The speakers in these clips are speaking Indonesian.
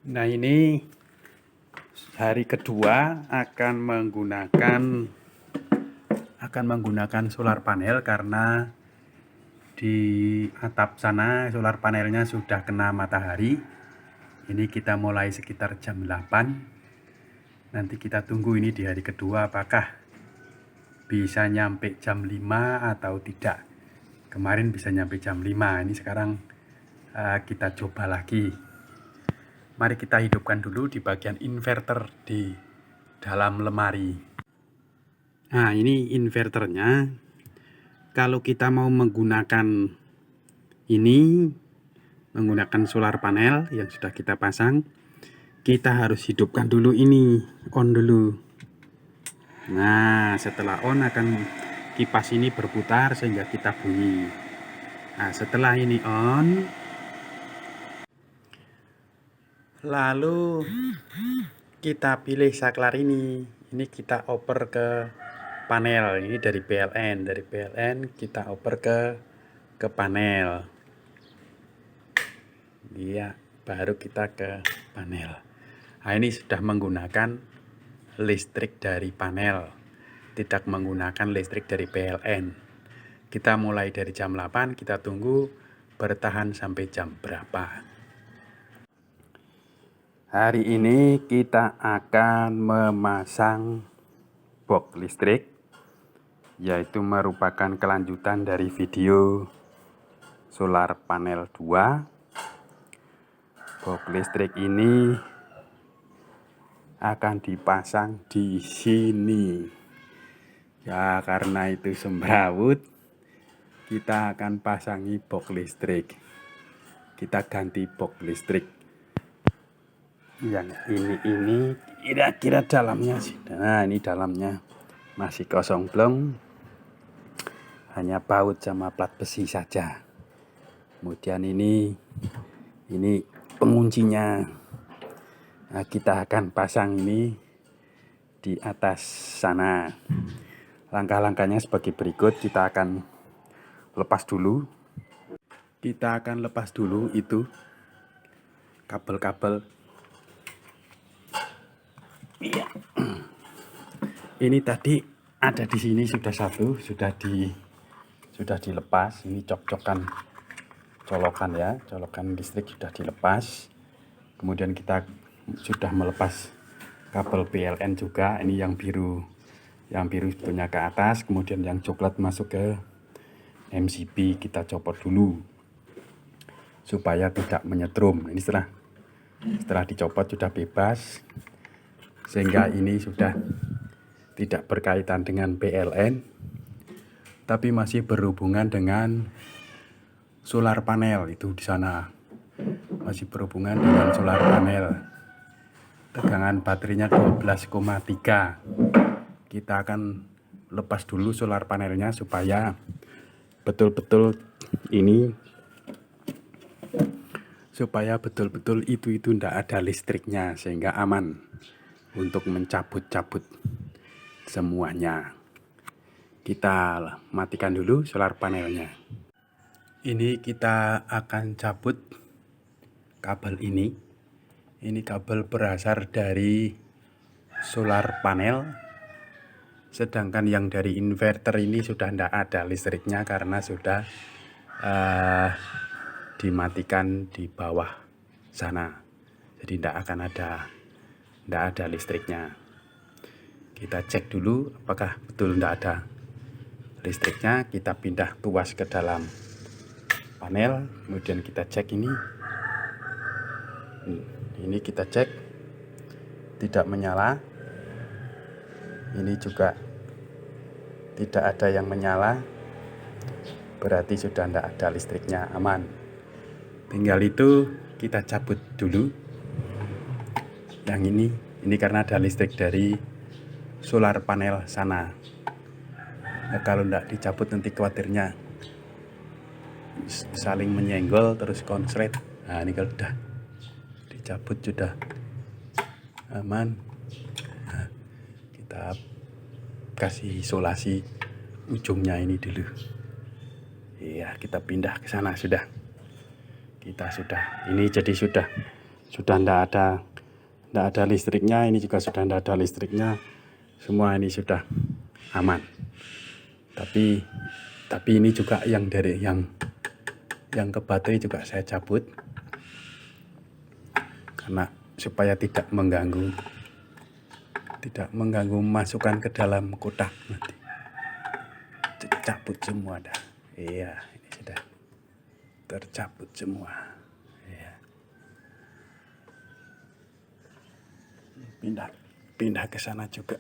Nah, ini hari kedua akan menggunakan solar panel karena di atap sana solar panelnya sudah kena matahari. Ini kita mulai sekitar jam 8. Nanti kita tunggu ini di hari kedua apakah bisa nyampe jam 5 atau tidak. Kemarin bisa nyampe jam 5. Ini sekarang kita coba lagi. Mari kita hidupkan dulu di bagian inverter di dalam lemari. Nah, ini inverternya. Kalau kita mau menggunakan solar panel yang sudah kita pasang, kita harus hidupkan dulu ini, on dulu. Nah, setelah on akan kipas ini berputar sehingga kita bunyi. Nah, setelah ini on, lalu kita pilih saklar ini kita oper ke panel. Ini dari PLN kita oper ke panel. Iya, baru kita ke panel. Nah, ini sudah menggunakan listrik dari panel, tidak menggunakan listrik dari PLN. Kita mulai dari jam 8, kita tunggu bertahan sampai jam berapa. Hari ini kita akan memasang box listrik, yaitu merupakan kelanjutan dari video solar panel 2. Box listrik ini akan dipasang di sini. Ya, karena itu semrawut, kita akan pasangi box listrik. Kita ganti box listrik. Yang ini kira-kira dalamnya sih. Nah, ini dalamnya masih kosong belum. Hanya baut sama plat besi saja. Kemudian ini penguncinya. Nah, kita akan pasang ini di atas sana. Langkah-langkahnya sebagai berikut. Kita akan lepas dulu itu kabel-kabel. Iya. Ini tadi ada di sini sudah dilepas. Ini colokan listrik sudah dilepas. Kemudian kita sudah melepas kabel PLN juga. Ini yang biru sebetulnya ke atas, kemudian yang coklat masuk ke MCB. Kita copot dulu supaya tidak menyetrum. Ini setelah dicopot sudah bebas, sehingga ini sudah tidak berkaitan dengan PLN, tapi masih berhubungan dengan solar panel. Itu di sana masih berhubungan dengan solar panel. Tegangan baterainya 12,3. Kita akan lepas dulu solar panelnya supaya betul-betul itu tidak ada listriknya, sehingga aman untuk mencabut-cabut semuanya. Kita matikan dulu solar panelnya. Ini kita akan cabut kabel ini. Ini kabel berasal dari solar panel. Sedangkan yang dari inverter ini sudah tidak ada listriknya karena sudah dimatikan di bawah sana. Jadi tidak ada listriknya. Kita cek dulu apakah betul tidak ada listriknya. Kita pindah tuas ke dalam panel, kemudian kita cek ini kita cek tidak menyala. Ini juga tidak ada yang menyala, berarti sudah tidak ada listriknya, aman. Tinggal itu kita cabut dulu yang ini karena ada listrik dari solar panel sana. Nah, kalau tidak dicabut nanti khawatirnya saling menyenggol terus konslet. Nah, ini kalau sudah dicabut sudah aman. Nah, kita kasih isolasi ujungnya ini dulu. Iya, kita pindah ke sana sudah. Ini jadi sudah sudah ndak ada listriknya, ini juga sudah ndak ada listriknya, semua ini sudah aman. Tapi ini juga yang dari yang ke baterai juga saya cabut karena supaya tidak mengganggu masukan ke dalam kotak nanti. Cabut semua dah. Iya, ini sudah tercabut semua. Iya. Pindah ke sana juga.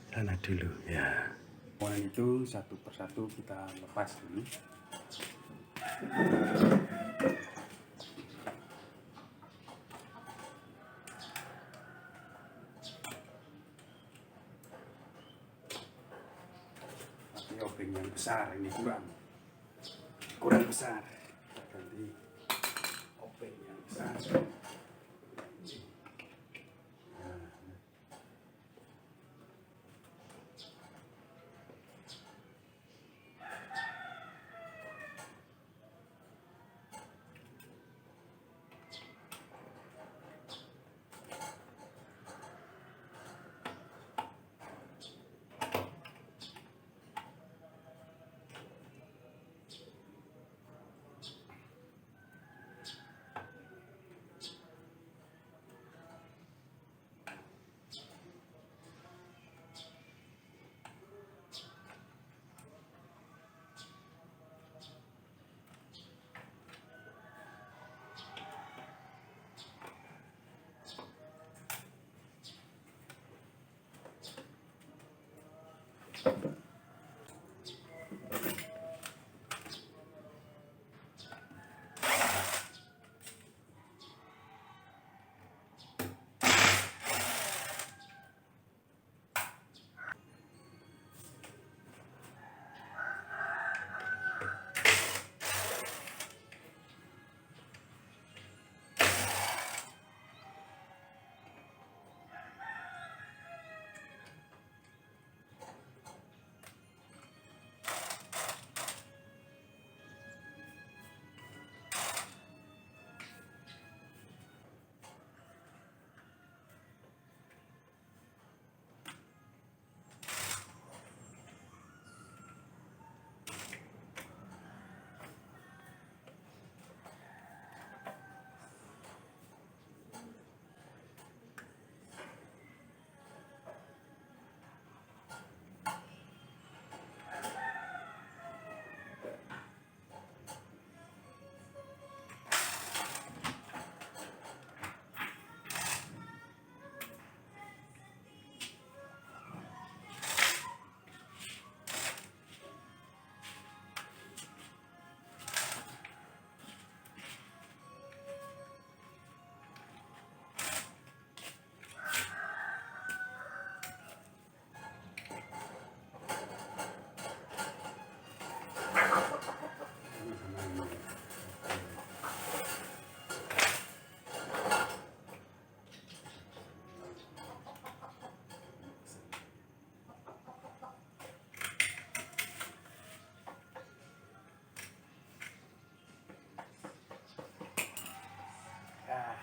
Sana dulu ya. Semua itu satu persatu kita lepas dulu. Tapi obeng yang besar ini kurang besar. Ganti obeng yang besar.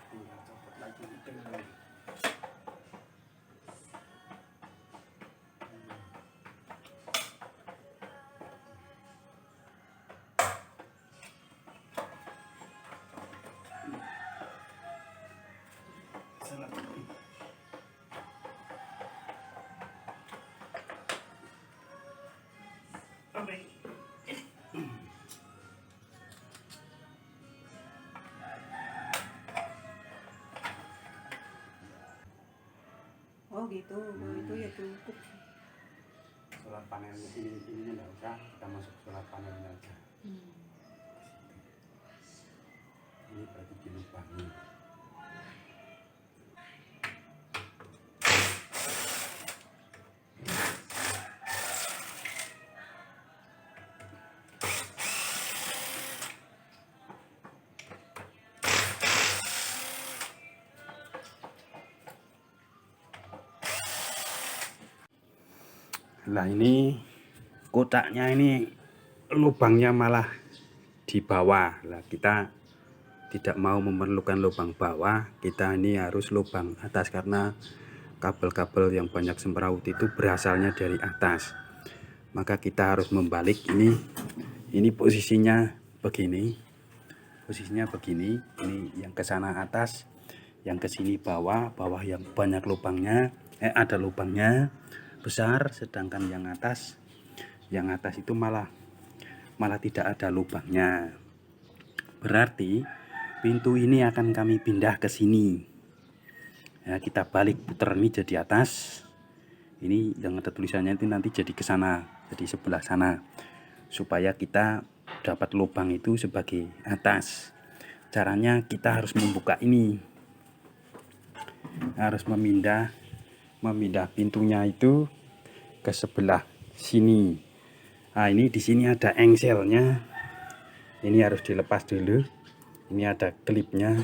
Tinggal copot lagi itu. Oh gitu, itu ya cukup. Solar panel ini enggak usah, kita masuk solar panelnya aja. Ini berarti dilubangi. Nah ini kotaknya ini lubangnya malah di bawah. Lah kita tidak mau memerlukan lubang bawah, kita ini harus lubang atas karena kabel-kabel yang banyak semrawut itu berasalnya dari atas. Maka kita harus membalik ini posisinya begini. Posisinya begini, ini yang ke sana atas, yang ke sini bawah, bawah yang banyak lubangnya, ada lubangnya besar, sedangkan yang atas itu malah tidak ada lubangnya. Berarti pintu ini akan kami pindah ke sini. Ya, kita balik putar ini jadi atas. Ini yang ada tulisannya itu nanti jadi ke sana, jadi sebelah sana. Supaya kita dapat lubang itu sebagai atas. Caranya kita harus membuka ini. Harus memindah pintunya itu ke sebelah sini. Nah, ini di sini ada engselnya. Ini harus dilepas dulu. Ini ada klipnya,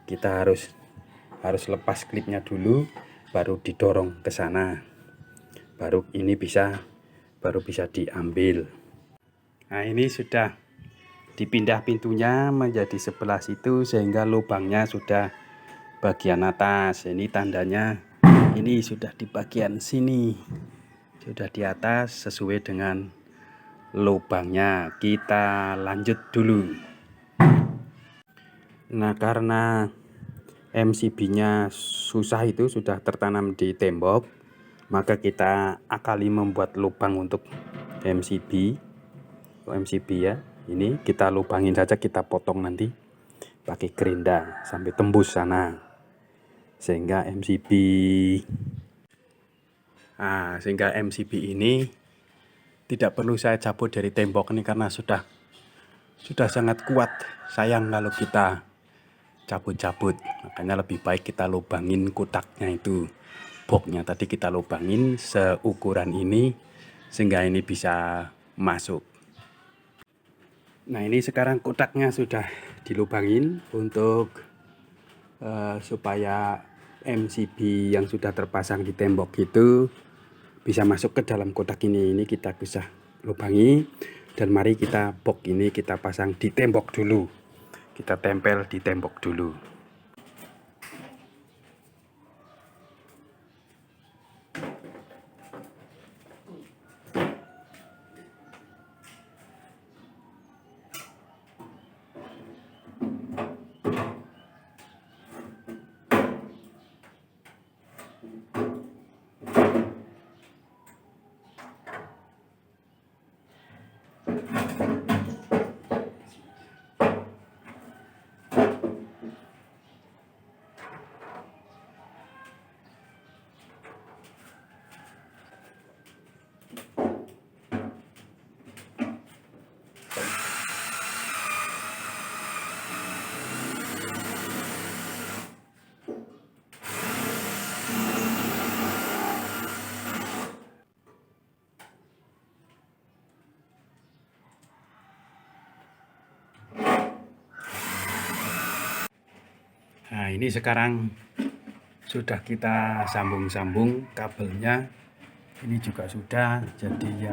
kita harus lepas klipnya dulu, baru didorong ke sana, baru bisa diambil. Nah, ini sudah dipindah pintunya menjadi sebelah situ sehingga lubangnya sudah bagian atas. Ini tandanya ini sudah di bagian sini, sudah di atas sesuai dengan lubangnya. Kita lanjut dulu. Nah, karena MCB-nya susah, itu sudah tertanam di tembok, maka kita akali membuat lubang untuk MCB ya. Ini kita lubangin saja, kita potong nanti pakai gerinda sampai tembus sana, sehingga MCB ini tidak perlu saya cabut dari tembok ini karena sudah sangat kuat. Sayang kalau kita cabut-cabut, makanya lebih baik kita lubangin kotaknya itu, boxnya tadi kita lubangin seukuran ini sehingga ini bisa masuk. Nah, ini sekarang kotaknya sudah dilubangin untuk supaya MCB yang sudah terpasang di tembok itu bisa masuk ke dalam kotak ini. Ini kita bisa lubangi, dan mari kita box ini kita pasang di tembok dulu. Kita tempel di tembok dulu. Nah, ini sekarang sudah kita sambung-sambung kabelnya. Ini juga sudah. Jadi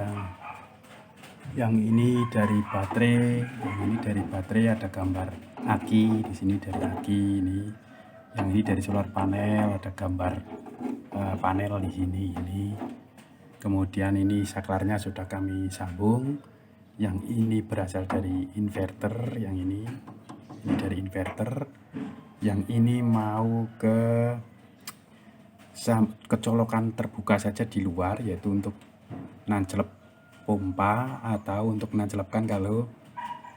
yang ini dari baterai, ada gambar aki di sini, dari aki ini. Yang ini dari solar panel, ada gambar panel di sini ini. Kemudian ini saklarnya sudah kami sambung. Yang ini berasal dari inverter, yang ini dari inverter. Yang ini mau ke kecolokan terbuka saja di luar, yaitu untuk nancelep pompa atau untuk nancelepkan kalau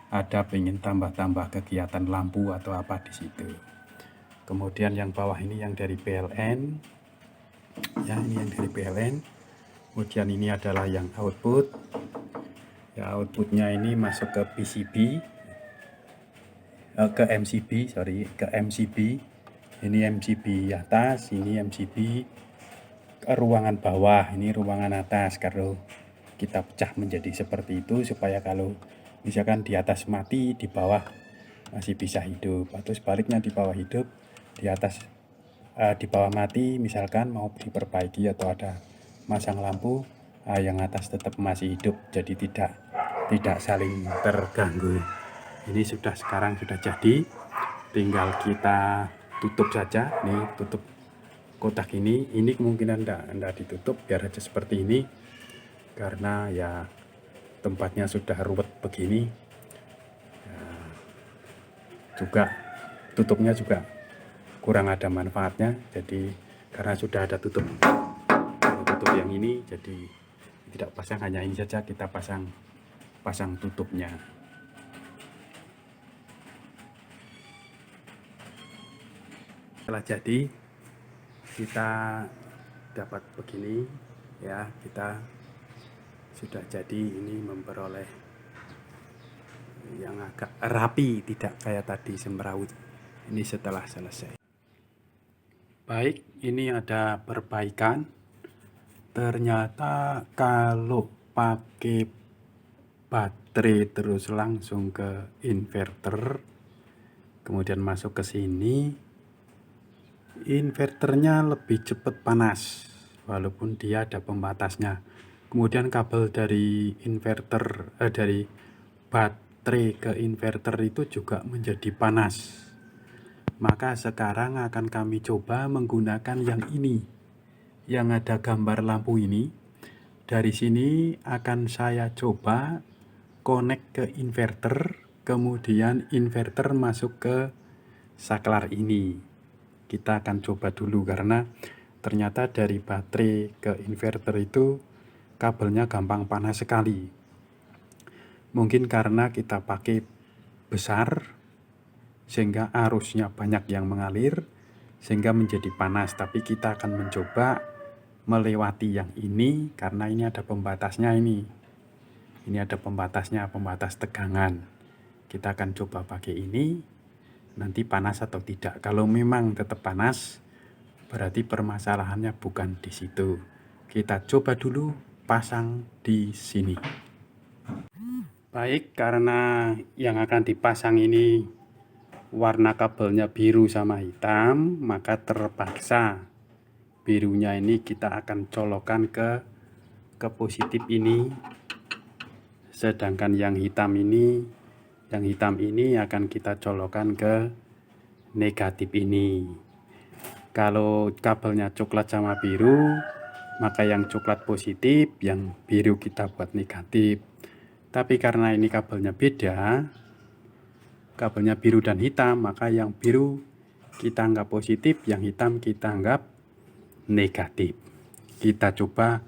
ada pengen tambah-tambah kegiatan lampu atau apa di situ. Kemudian yang bawah ini yang dari PLN, ya, ini yang dari PLN. Kemudian ini adalah yang output, ya, outputnya ini masuk ke PCB, ke MCB. Ini MCB atas, ini MCB ke ruangan bawah, ini ruangan atas. Kalau kita pecah menjadi seperti itu supaya kalau misalkan di atas mati, di bawah masih bisa hidup, atau sebaliknya di bawah hidup, di atas di bawah mati, misalkan mau diperbaiki atau ada masang lampu, yang atas tetap masih hidup, jadi tidak saling terganggu. Ini sekarang sudah jadi, tinggal kita tutup saja. Nih tutup kotak ini kemungkinan enggak ditutup, biar aja seperti ini karena ya tempatnya sudah ruwet begini. Juga tutupnya juga kurang ada manfaatnya, jadi karena sudah ada tutup yang ini, jadi tidak pasang, hanya ini saja kita pasang tutupnya. Setelah jadi, kita dapat begini ya, kita sudah jadi. Ini memperoleh yang agak rapi, tidak kayak tadi semrawut. Ini setelah selesai. Baik, ini ada perbaikan. Ternyata kalau pakai baterai terus langsung ke inverter, kemudian masuk ke sini, inverternya lebih cepat panas, walaupun dia ada pembatasnya. Kemudian kabel dari inverter, dari baterai ke inverter itu juga menjadi panas. Maka sekarang akan kami coba menggunakan yang ini, yang ada gambar lampu ini. Dari sini akan saya coba connect ke inverter, kemudian inverter masuk ke saklar ini. Kita akan coba dulu karena ternyata dari baterai ke inverter itu kabelnya gampang panas sekali. Mungkin karena kita pakai besar sehingga arusnya banyak yang mengalir sehingga menjadi panas. Tapi kita akan mencoba melewati yang ini karena ini ada pembatasnya ini. Ini ada pembatasnya, pembatas tegangan. Kita akan coba pakai ini, nanti panas atau tidak. Kalau memang tetap panas, berarti permasalahannya bukan di situ. Kita coba dulu pasang di sini. Baik, karena yang akan dipasang ini warna kabelnya biru sama hitam, maka terpaksa birunya ini kita akan colokkan ke positif ini. Sedangkan yang hitam ini akan kita colokkan ke negatif ini. Kalau kabelnya coklat sama biru, maka yang coklat positif, yang biru kita buat negatif. Tapi karena ini kabelnya beda, kabelnya biru dan hitam, maka yang biru kita anggap positif, yang hitam kita anggap negatif. Kita coba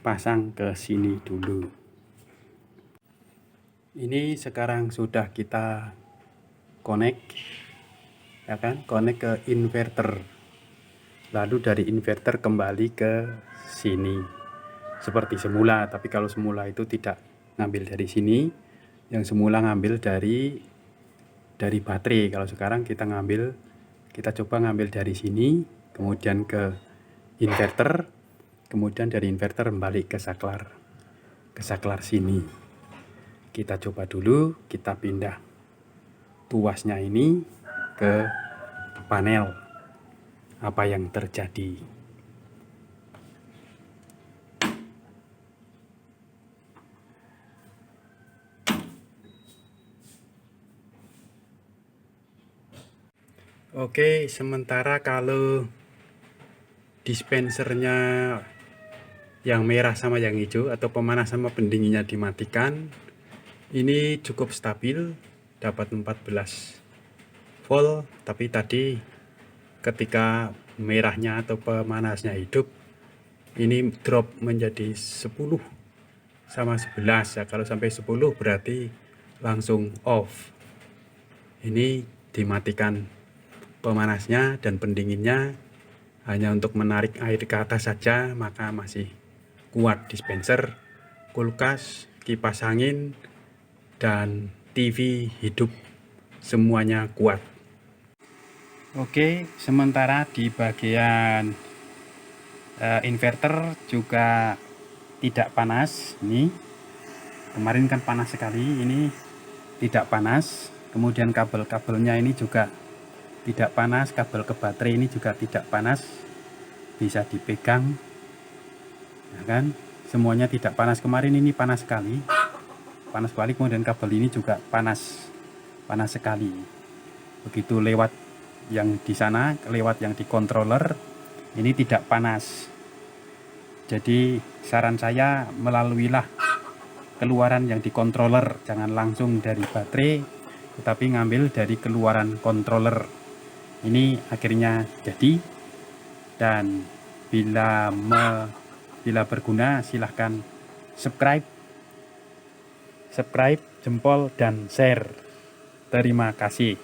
pasang ke sini dulu. Ini sekarang sudah kita connect, ya kan? Connect ke inverter. Lalu dari inverter kembali ke sini seperti semula. Tapi kalau semula itu tidak ngambil dari sini, yang semula ngambil dari baterai. Kalau sekarang kita coba ngambil dari sini, kemudian ke inverter, kemudian dari inverter kembali ke saklar sini. Kita coba dulu, kita pindah tuasnya ini ke panel. Apa yang terjadi? Oke, sementara kalau dispensernya yang merah sama yang hijau atau pemanas sama pendinginnya dimatikan, ini cukup stabil, dapat 14 volt. Tapi tadi ketika merahnya atau pemanasnya hidup, ini drop menjadi 10 sama 11 ya. Kalau sampai 10 berarti langsung off. Ini dimatikan pemanasnya dan pendinginnya hanya untuk menarik air ke atas saja, maka masih kuat dispenser, kulkas, kipas angin, dan TV hidup, semuanya kuat. Oke, sementara di bagian inverter juga tidak panas. Ini kemarin kan panas sekali, ini tidak panas. Kemudian kabel-kabelnya ini juga tidak panas, kabel ke baterai ini juga tidak panas, bisa dipegang, ya kan? Semuanya tidak panas. Kemarin ini panas sekali, kemudian kabel ini juga panas panas sekali. Begitu lewat yang di sana, lewat yang di controller, ini tidak panas. Jadi saran saya melaluilah keluaran yang di controller, jangan langsung dari baterai, tetapi ngambil dari keluaran controller. Ini akhirnya jadi. Dan bila berguna, silahkan subscribe, jempol, dan share. Terima kasih.